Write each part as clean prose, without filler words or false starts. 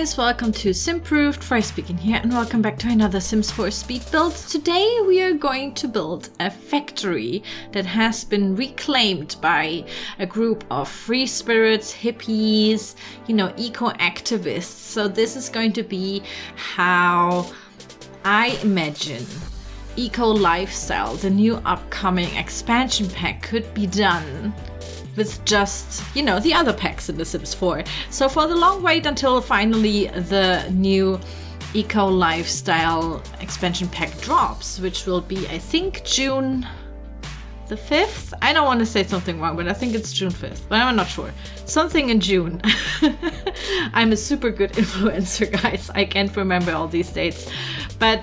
guys, welcome to Simproved, Fry speaking here, and welcome back to another Sims 4 speed build. Today we are going to build a factory that has been reclaimed by a group of free spirits, hippies, eco-activists. So this is going to be how I imagine eco lifestyle, the new upcoming expansion pack, could be done with just, the other packs in The Sims 4. So for the long wait until finally the new eco lifestyle expansion pack drops, which will be, I think, June the 5th. I don't want to say something wrong, but I think it's June 5th, but I'm not sure. Something in June. I'm a super good influencer, guys. I can't remember all these dates. But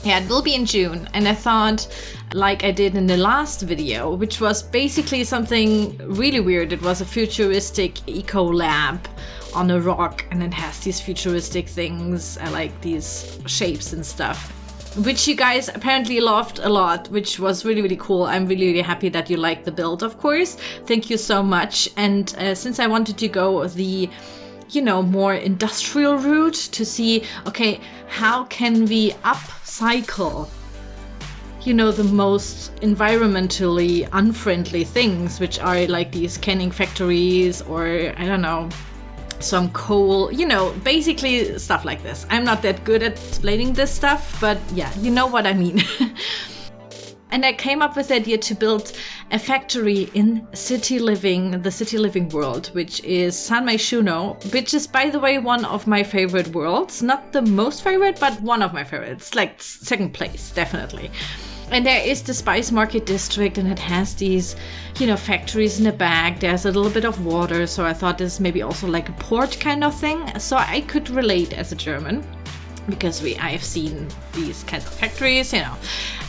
yeah, it will be in June. And I thought, like I did in the last video, which was basically something really weird. It was a futuristic eco lab on a rock, and it has these futuristic things, like these shapes and stuff, which you guys apparently loved a lot, which was really, really cool. I'm really, really happy that you liked the build, of course. Thank you so much. And since I wanted to go the more industrial route to see, okay, how can we upcycle the most environmentally unfriendly things, which are like these canning factories, or I don't know, some coal, basically stuff like this. I'm not that good at explaining this stuff, but yeah, you know what I mean. And I came up with the idea to build a factory in the city living world, which is San Myshuno, which is, by the way, one of my favorite worlds. Not the most favorite, but one of my favorites, like second place, definitely. And there is the spice market district, and it has these, factories in the back. There's a little bit of water, so I thought this maybe also like a port kind of thing. So I could relate as a German, because I've seen these kinds of factories,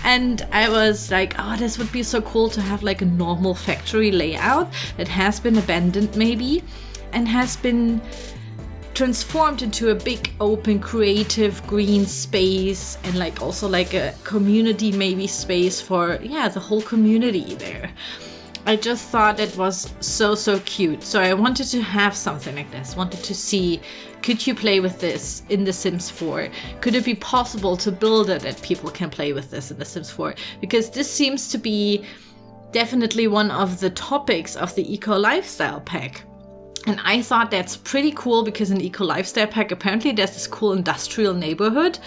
And I was like, oh, this would be so cool to have like a normal factory layout that has been abandoned maybe, and has been transformed into a big open creative green space, and like also like a community maybe space for the whole community there. I just thought it was so cute. So I wanted to have something like this. Wanted to see, could you play with this in The Sims 4? Could it be possible to build it that people can play with this in The Sims 4? Because this seems to be definitely one of the topics of the eco lifestyle pack. And I thought that's pretty cool, because in Eco Lifestyle Pack, apparently there's this cool industrial neighborhood.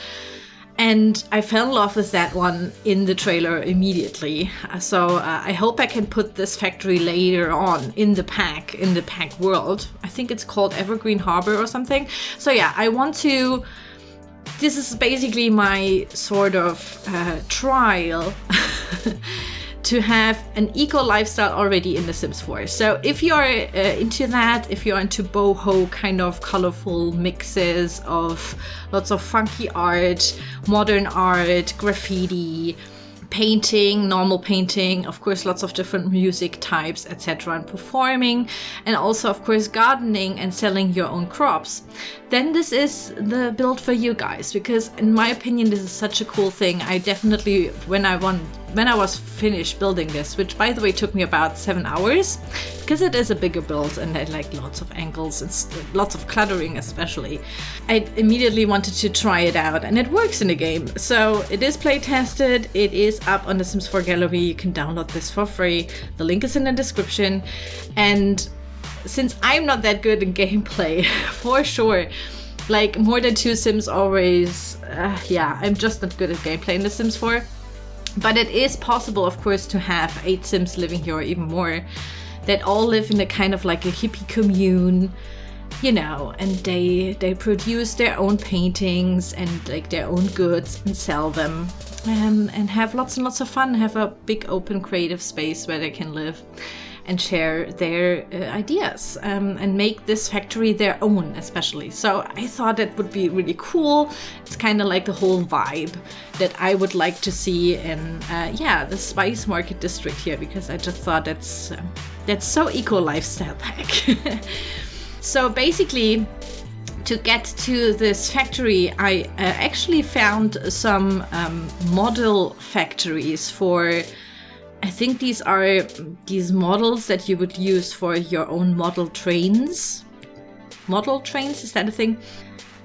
And I fell in love with that one in the trailer immediately. So I hope I can put this factory later on in the pack world. I think it's called Evergreen Harbor or something. So yeah, this is basically my sort of trial to have an eco lifestyle already in The Sims 4. So if you're into that, if you're into boho kind of colorful mixes of lots of funky art, modern art, graffiti, painting, normal painting, of course lots of different music types, etc., and performing, and also of course gardening and selling your own crops, then this is the build for you guys, because in my opinion this is such a cool thing. I definitely, when I was finished building this, which by the way took me about 7 hours, because it is a bigger build and I like lots of angles and lots of cluttering especially, I immediately wanted to try it out, and it works in the game. So it is play tested, it is up on the Sims 4 gallery, you can download this for free, the link is in the description. And since I'm not that good in gameplay, for sure, like more than 2 Sims always, I'm just not good at gameplay in the Sims 4. But it is possible, of course, to have 8 Sims living here or even more, that all live in a kind of like a hippie commune, and they produce their own paintings and like their own goods and sell them, and have lots and lots of fun, have a big open creative space where they can live and share their ideas, and make this factory their own especially. So I thought that would be really cool. It's kind of like the whole vibe that I would like to see in the spice market district here, because I just thought that's so eco lifestyle pack. So basically, to get to this factory, I actually found some model factories for, I think these are these models that you would use for your own model trains. Model trains, is that a thing?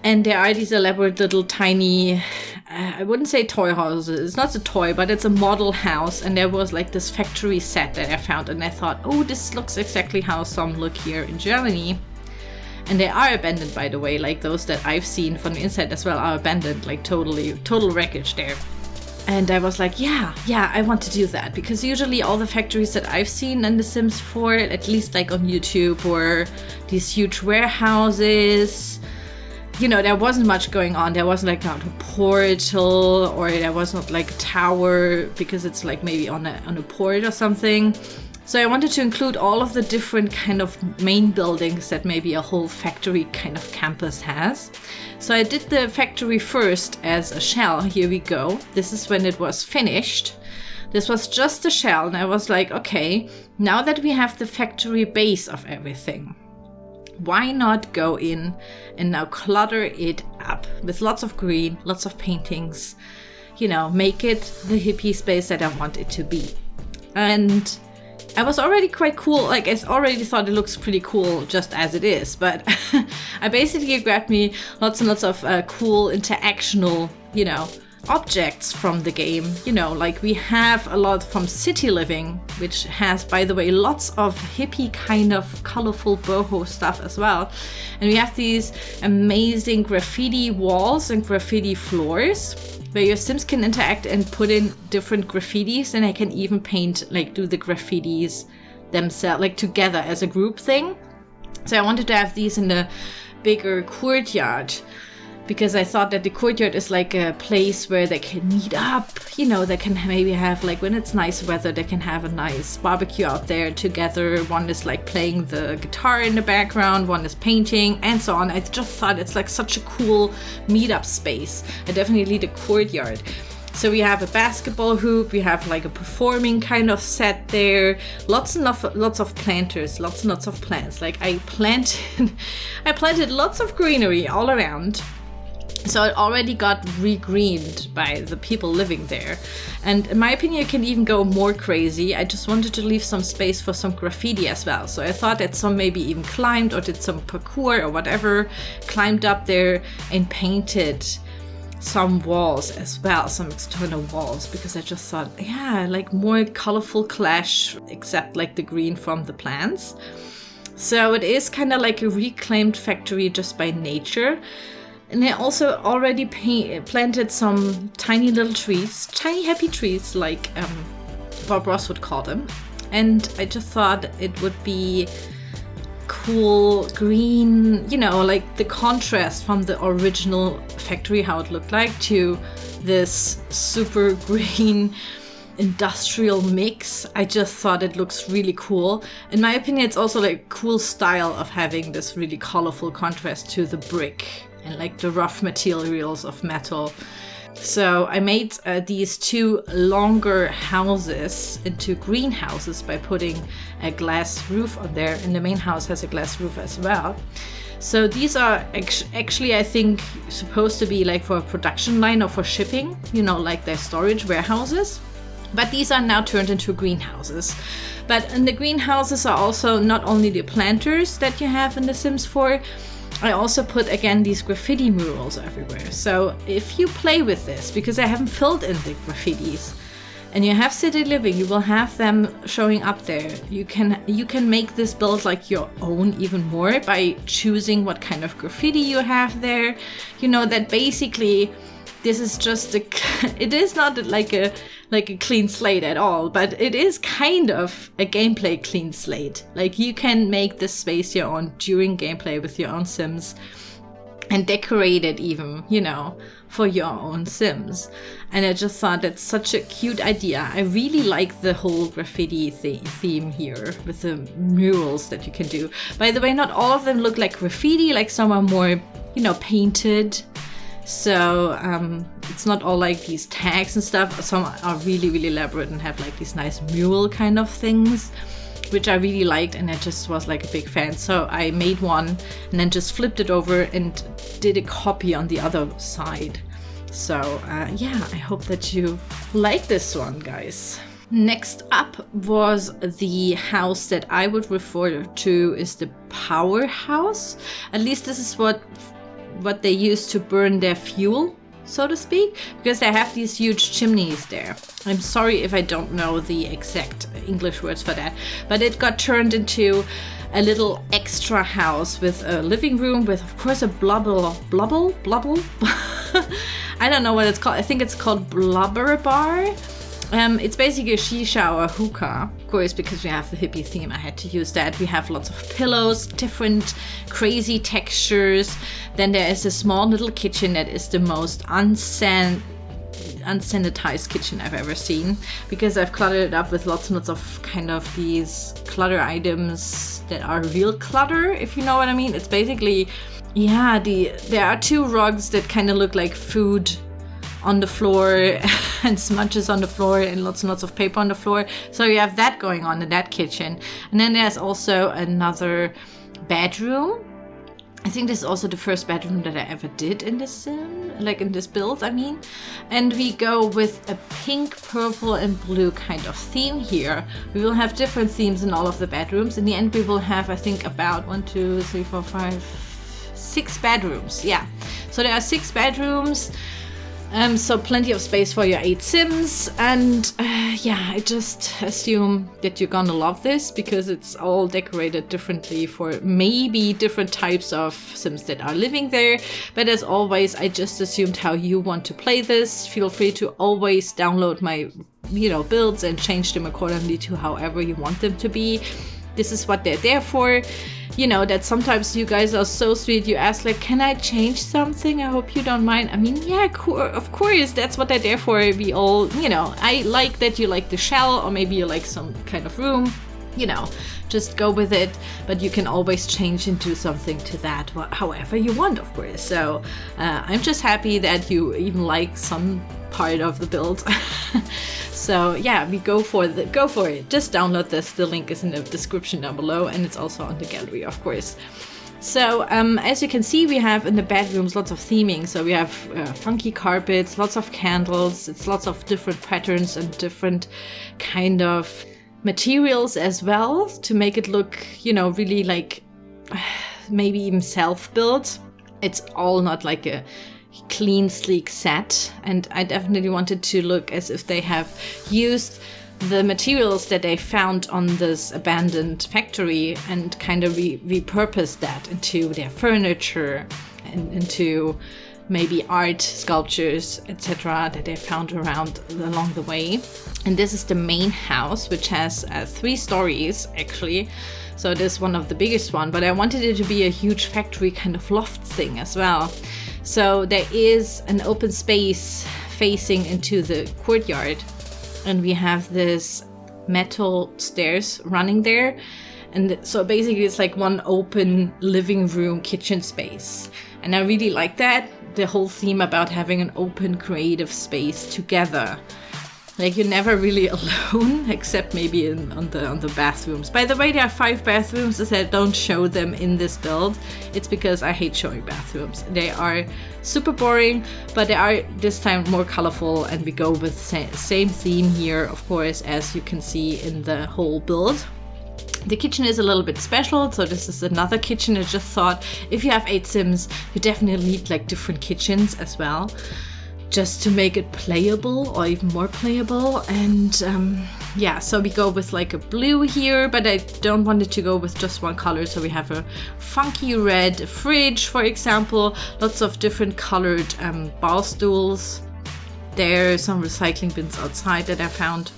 And there are these elaborate little tiny, I wouldn't say toy houses. It's not a toy, but it's a model house. And there was like this factory set that I found. And I thought, oh, this looks exactly how some look here in Germany. And they are abandoned, by the way. Like those that I've seen from the inside as well are abandoned, like total wreckage there. And I was like, yeah, I want to do that. Because usually all the factories that I've seen in The Sims 4, at least like on YouTube, were these huge warehouses. You know, there wasn't much going on. There wasn't like not a portal, or there was not like a tower because it's like maybe on a port or something. So I wanted to include all of the different kind of main buildings that maybe a whole factory kind of campus has. So I did the factory first as a shell. Here we go. This is when it was finished. This was just a shell, and I was like, okay, now that we have the factory base of everything, why not go in and now clutter it up with lots of green, lots of paintings, you know, make it the hippie space that I want it to be. And I was already quite cool, like I already thought it looks pretty cool just as it is, but I basically grabbed me lots and lots of cool interactional, you know, objects from the game. You know, like we have a lot from City Living, which has, by the way, lots of hippie kind of colorful boho stuff as well. And we have these amazing graffiti walls and graffiti floors where your Sims can interact and put in different graffitis, and they can even paint, like do the graffitis themselves, like together as a group thing. So I wanted to have these in the bigger courtyard, because I thought that the courtyard is like a place where they can meet up, you know, they can maybe have, like when it's nice weather, they can have a nice barbecue out there together. One is like playing the guitar in the background, one is painting, and so on. I just thought it's like such a cool meetup space, and definitely the courtyard. So we have a basketball hoop, we have like a performing kind of set there, lots and lots of planters, lots and lots of plants. Like I planted lots of greenery all around. So it already got re-greened by the people living there. And in my opinion, you can even go more crazy. I just wanted to leave some space for some graffiti as well. So I thought that some maybe even climbed or did some parkour or whatever, climbed up there and painted some walls as well, some external walls, because I just thought, yeah, like more colorful clash, except like the green from the plants. So it is kind of like a reclaimed factory just by nature. And I also already planted some tiny little trees, tiny happy trees, like Bob Ross would call them. And I just thought it would be cool green, you know, like the contrast from the original factory, how it looked like, to this super green industrial mix. I just thought it looks really cool. In my opinion, it's also like cool style of having this really colorful contrast to the brick and like the rough materials of metal. So I made these two longer houses into greenhouses by putting a glass roof on there, and the main house has a glass roof as well. So these are actually, I think, supposed to be like for a production line or for shipping, you know, like their storage warehouses. But these are now turned into greenhouses. But in the greenhouses are also not only the planters that you have in The Sims 4, I also put, again, these graffiti murals everywhere. So if you play with this, because I haven't filled in the graffitis, and you have City Living, you will have them showing up there. You can make this build like your own even more by choosing what kind of graffiti you have there. You know, that basically this is just it is not like a clean slate at all, but it is kind of a gameplay clean slate. Like you can make this space your own during gameplay with your own Sims and decorate it even, you know, for your own Sims. And I just thought that's such a cute idea. I really like the whole graffiti theme here with the murals that you can do. By the way, not all of them look like graffiti, like some are more, you know, painted. So it's not all like these tags and stuff. Some are really, really elaborate and have like these nice mural kind of things, which I really liked, and I just was like a big fan. So I made one and then just flipped it over and did a copy on the other side. So yeah, I hope that you like this one, guys. Next up was the house that I would refer to as the powerhouse. At least this is what what they use to burn their fuel, so to speak, because they have these huge chimneys there. I'm sorry if I don't know the exact English words for that, but it got turned into a little extra house with a living room with, of course, a blubble. I don't know what it's called. I think it's called blubber bar. It's basically a shisha or a hookah. Of course, because we have the hippie theme, I had to use that. We have lots of pillows, different crazy textures. Then there is a small little kitchen that is the most unsanitized kitchen I've ever seen, because I've cluttered it up with lots and lots of kind of these clutter items that are real clutter, if you know what I mean. It's basically, yeah, there are 2 rugs that kind of look like food on the floor and smudges on the floor and lots of paper on the floor. So you have that going on in that kitchen. And then there's also another bedroom. I think this is also the first bedroom that I ever did in this in this build, I mean. And we go with a pink, purple and blue kind of theme here. We will have different themes in all of the bedrooms. In the end, we will have, I think, about 6 bedrooms. Yeah. So there are 6 bedrooms. So plenty of space for your 8 Sims, and yeah, I just assume that you're gonna love this because it's all decorated differently for maybe different types of Sims that are living there. But as always, I just assumed how you want to play this. Feel free to always download my, builds and change them accordingly to however you want them to be. This is what they're there for. That sometimes you guys are so sweet. You ask like, can I change something? I hope you don't mind. I mean, yeah, of course, that's what they're there for. We all, I like that you like the shell, or maybe you like some kind of room, just go with it. But you can always change into something to that, however you want, of course. So I'm just happy that you even like some part of the build. So yeah, we go for it. Just download this. The link is in the description down below, and it's also on the gallery, of course. So as you can see, we have in the bedrooms lots of theming. So we have funky carpets, lots of candles. It's lots of different patterns and different kind of materials as well to make it look, really like maybe even self-built. It's all not like a clean, sleek set, and I definitely wanted to look as if they have used the materials that they found on this abandoned factory and kind of repurposed that into their furniture and into maybe art, sculptures, etc. that they found along the way. And this is the main house, which has 3 stories actually. So this is one of the biggest one, but I wanted it to be a huge factory kind of loft thing as well. So there is an open space facing into the courtyard, and we have this metal stairs running there. And so basically it's like one open living room kitchen space. And I really like that, the whole theme about having an open creative space together. Like you're never really alone, except maybe on the bathrooms. By the way, there are 5 bathrooms. As I don't show them in this build. It's because I hate showing bathrooms. They are super boring, but they are this time more colorful, and we go with same theme here, of course, as you can see in the whole build. The kitchen is a little bit special, so this is another kitchen. I just thought if you have 8 Sims, you definitely need like different kitchens as well, just to make it playable or even more playable. And yeah, so we go with like a blue here, but I don't want it to go with just one color. So we have a funky red fridge, for example, lots of different colored bar stools. There are some recycling bins outside that I found.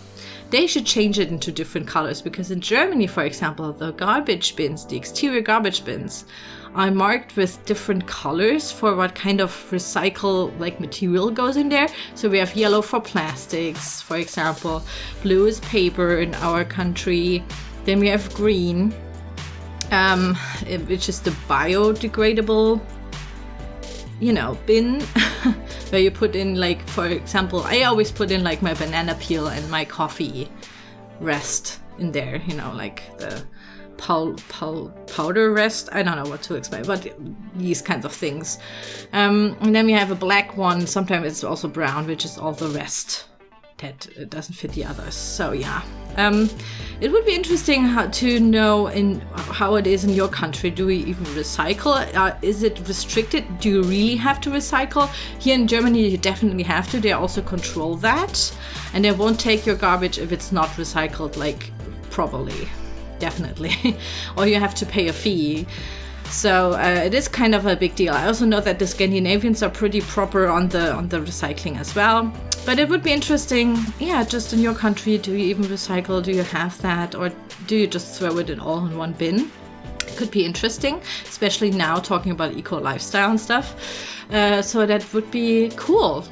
They should change it into different colors, because in Germany, for example, the garbage bins, the exterior garbage bins, are marked with different colors for what kind of recycle like material goes in there. So we have yellow for plastics, for example, blue is paper in our country. Then we have green, which is the biodegradable, bin, where you put in like, for example, I always put in like my banana peel and my coffee rest in there, like the powder rest. I don't know what to explain, but these kinds of things. And then we have a black one. Sometimes it's also brown, which is all the rest that doesn't fit the others. So yeah, it would be interesting to know how it is in your country. Do we even recycle? Is it restricted? Do you really have to recycle? Here in Germany, you definitely have to. They also control that, and they won't take your garbage if it's not recycled like properly, definitely, or you have to pay a fee. So it is kind of a big deal. I also know that the Scandinavians are pretty proper on the recycling as well. But it would be interesting, yeah, just in your country, do you even recycle? Do you have that? Or do you just throw it all in one bin? It could be interesting, especially now talking about eco lifestyle and stuff. So that would be cool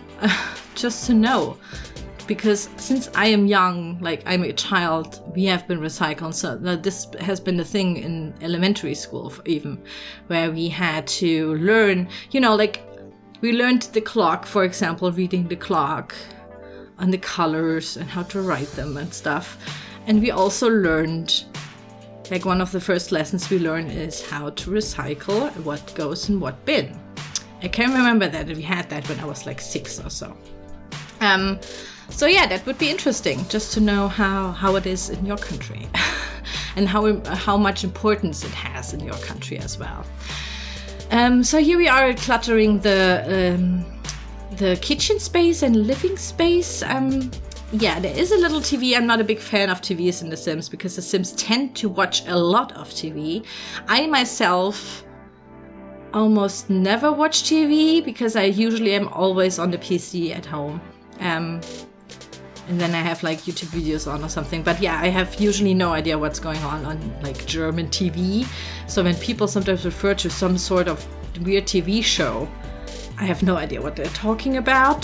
just to know. Because since I am young, like I'm a child, we have been recycling. So this has been the thing in elementary school even, where we had to learn, like we learned the clock, for example, reading the clock and the colors and how to write them and stuff. And we also learned, like one of the first lessons we learned is how to recycle what goes in what bin. I can remember that we had that when I was like 6 or so. So yeah, that would be interesting just to know how it is in your country and how much importance it has in your country as well. So here we are cluttering the kitchen space and living space. Yeah, there is a little TV. I'm not a big fan of TVs in The Sims because The Sims tend to watch a lot of TV. I myself almost never watch TV because I usually am always on the PC at home. And then I have like YouTube videos on or something. But yeah, I have usually no idea what's going on like German TV. So when people sometimes refer to some sort of weird TV show, I have no idea what they're talking about.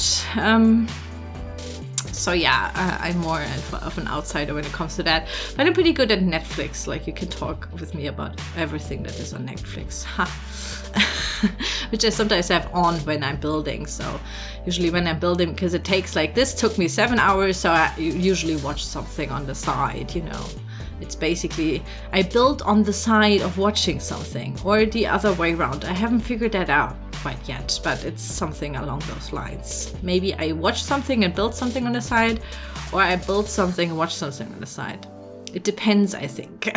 So yeah, I'm more of an outsider when it comes to that. But I'm pretty good at Netflix. Like you can talk with me about everything that is on Netflix. Which I sometimes have on when I'm building. So usually when I'm building, because it takes like this took me 7 hours. So I usually watch something on the side, It's basically, I build on the side of watching something or the other way around. I haven't figured that out quite yet, but it's something along those lines. Maybe I watch something and build something on the side, or I build something and watch something on the side. It depends, I think.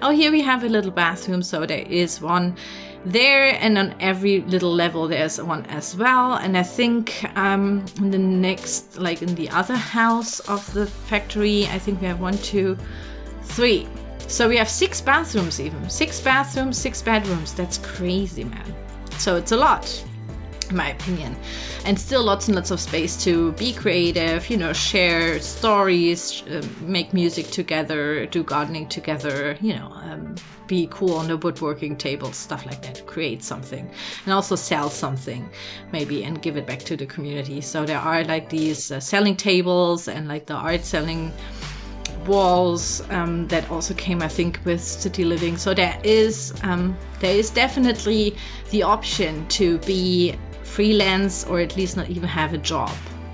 Oh, here we have a little bathroom. So there is one there, and on every little level there's one as well. And I think in the next, like in the other house of the factory, I think we have 1, 2, 3. So we have 6 bathrooms even. 6 bathrooms, 6 bedrooms. That's crazy, man. So it's a lot, in my opinion. And still lots and lots of space to be creative, share stories, make music together, do gardening together, be cool on the woodworking table, stuff like that, create something, and also sell something maybe and give it back to the community. So there are like these selling tables and like the art selling walls that also came, I think, with City Living. So there is definitely the option to be freelance or at least not even have a job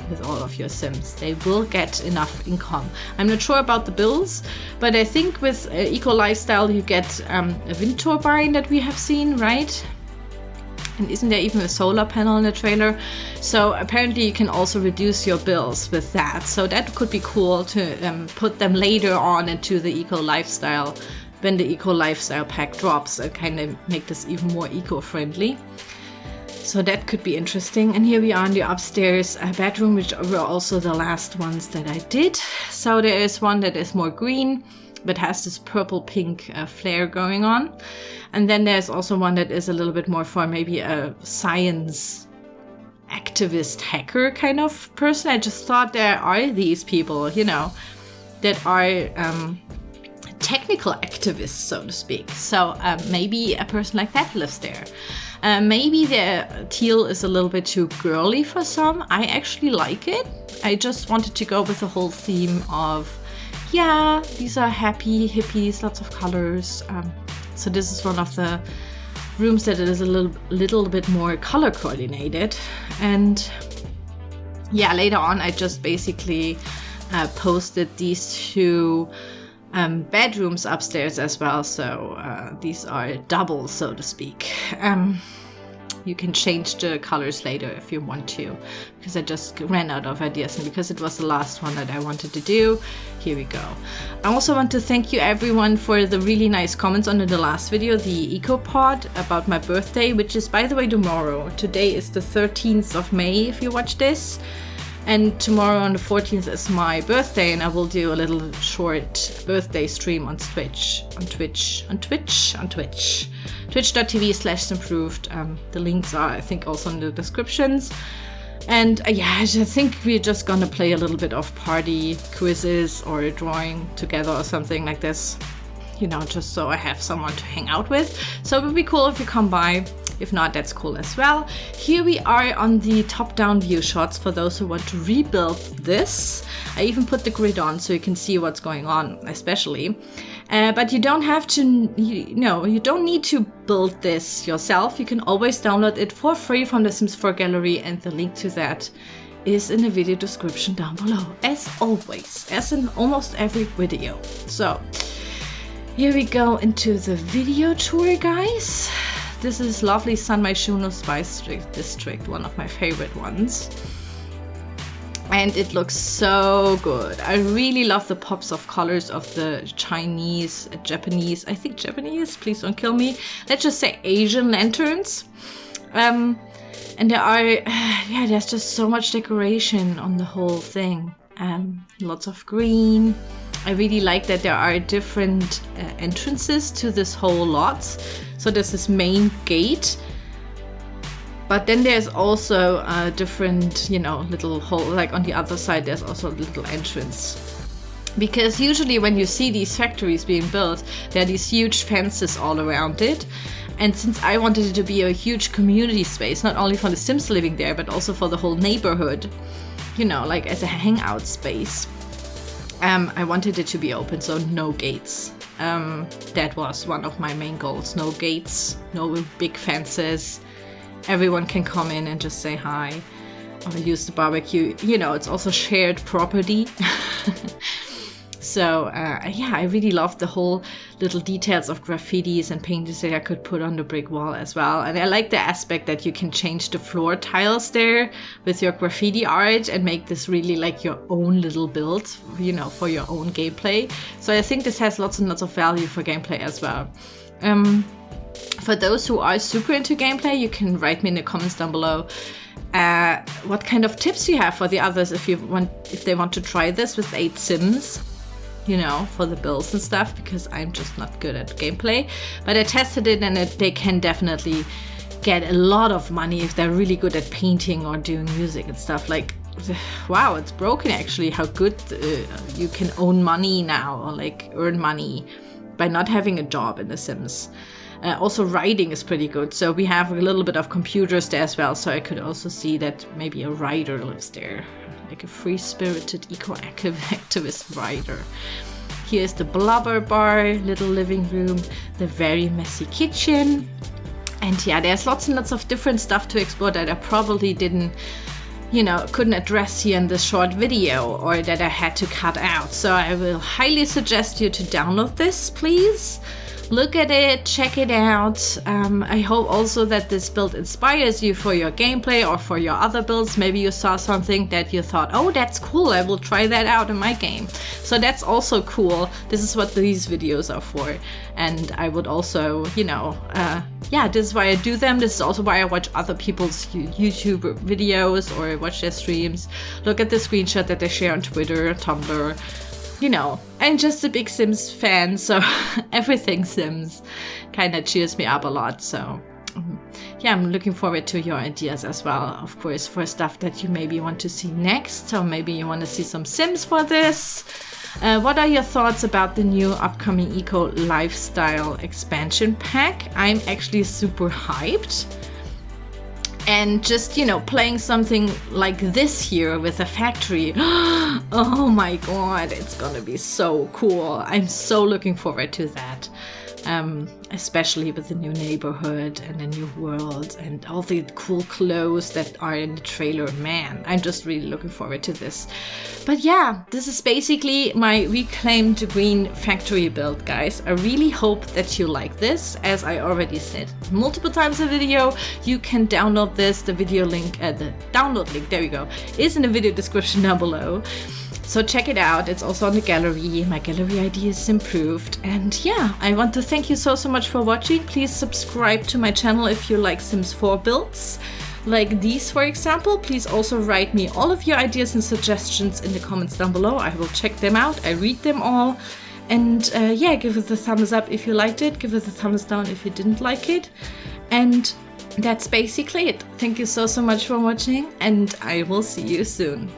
with all of your Sims. They will get enough income. I'm not sure about the bills, but I think with eco lifestyle you get a wind turbine that we have seen, right? And isn't there even a solar panel in the trailer? So apparently you can also reduce your bills with that. So that could be cool to put them later on into the eco lifestyle when the eco lifestyle pack drops and kind of make this even more eco-friendly. So that could be interesting. And here we are in the upstairs bedroom, which were also the last ones that I did. So there is one that is more green, but has this purple-pink flare going on. And then there's also one that is a little bit more for maybe a science activist hacker kind of person. I just thought there are these people, that are technical activists, so to speak. So maybe a person like that lives there. Maybe the teal is a little bit too girly for some. I actually like it. I just wanted to go with the whole theme of, yeah, these are happy hippies, lots of colors. So this is one of the rooms that is a little bit more color coordinated. And yeah, later on I just basically posted these 2 bedrooms upstairs as well. So these are double, so to speak. You can change the colors later if you want to, because I just ran out of ideas, and because it was the last one that I wanted to do, here we go. I also want to thank you everyone for the really nice comments under the last video, the EcoPod, about my birthday, which is, by the way, tomorrow. Today is the 13th of May if you watch this. And tomorrow on the 14th is my birthday, and I will do a little short birthday stream on Twitch. Twitch.tv/Simproved. The links are, I think, also in the descriptions. And yeah, I think we're just gonna play a little bit of party quizzes or drawing together or something like this. You know, just so I have someone to hang out with. So it would be cool if you come by. If not, that's cool as well. Here we are on the top-down view shots for those who want to rebuild this. I even put the grid on so you can see what's going on, especially. But you don't have to, you don't need to build this yourself. You can always download it for free from the Sims 4 gallery, and the link to that is in the video description down below, as always, as in almost every video. So here we go into the video tour, guys. This is lovely San Myshuno Spice District, one of my favorite ones. And it looks so good. I really love the pops of colors of the Chinese, Japanese, I think Japanese, please don't kill me. Let's just say Asian lanterns. And there are, yeah, there's just so much decoration on the whole thing. Lots of green. I really like that there are different entrances to this whole lot. So there's this main gate, but then there's also a different, little hole, like on the other side, there's also a little entrance. Because usually when you see these factories being built, there are these huge fences all around it. And since I wanted it to be a huge community space, not only for the Sims living there, but also for the whole neighborhood, like as a hangout space, I wanted it to be open, so no gates. That was one of my main goals. No gates, no big fences. Everyone can come in and just say hi or use the barbecue. It's also shared property. So yeah, I really love the whole little details of graffitis and paintings that I could put on the brick wall as well. And I like the aspect that you can change the floor tiles there with your graffiti art and make this really like your own little build, for your own gameplay. So I think this has lots and lots of value for gameplay as well. For those who are super into gameplay, you can write me in the comments down below what kind of tips you have for the others if they want to try this with 8 Sims. For the builds and stuff, because I'm just not good at gameplay. But I tested it, and they can definitely get a lot of money if they're really good at painting or doing music and stuff. Like, wow, it's broken actually how good you can own money now, or like earn money by not having a job in The Sims. Also, writing is pretty good. So we have a little bit of computers there as well. So I could also see that maybe a writer lives there. Like a free-spirited, eco-activist writer. Here's the blubber bar, little living room, the very messy kitchen. And yeah, there's lots and lots of different stuff to explore that I probably couldn't address here in this short video, or that I had to cut out. So I will highly suggest you to download this, please. Look at it, check it out. I hope also that this build inspires you for your gameplay or for your other builds. Maybe you saw something that you thought, oh, that's cool, I will try that out in my game. So that's also cool. This is what these videos are for. And I would also, yeah, this is why I do them. This is also why I watch other people's YouTube videos or watch their streams. Look at the screenshot that they share on Twitter, Tumblr. I'm just a big Sims fan, so everything Sims kind of cheers me up a lot. So yeah, I'm looking forward to your ideas as well, of course, for stuff that you maybe want to see next, or maybe you want to see some Sims for this. What are your thoughts about the new upcoming Eco Lifestyle expansion pack? I'm actually super hyped. And just, playing something like this here with a factory. Oh my god, it's gonna be so cool. I'm so looking forward to that. especially with the new neighborhood and the new world and all the cool clothes that are in the trailer. Man, I'm just really looking forward to this. But yeah, this is basically my reclaimed green factory build, guys. I really hope that you like this. As I already said multiple times in the video, you can download this. The video link, the download link, there we go, is in the video description down below. So check it out. It's also on the gallery. My gallery ID is Simproved. And yeah, I want to thank you so much for watching. Please subscribe to my channel if you like Sims 4 builds. Like these, for example. Please also write me all of your ideas and suggestions in the comments down below. I will check them out. I read them all. And yeah, give it a thumbs up if you liked it. Give it a thumbs down if you didn't like it. And that's basically it. Thank you so much for watching, and I will see you soon.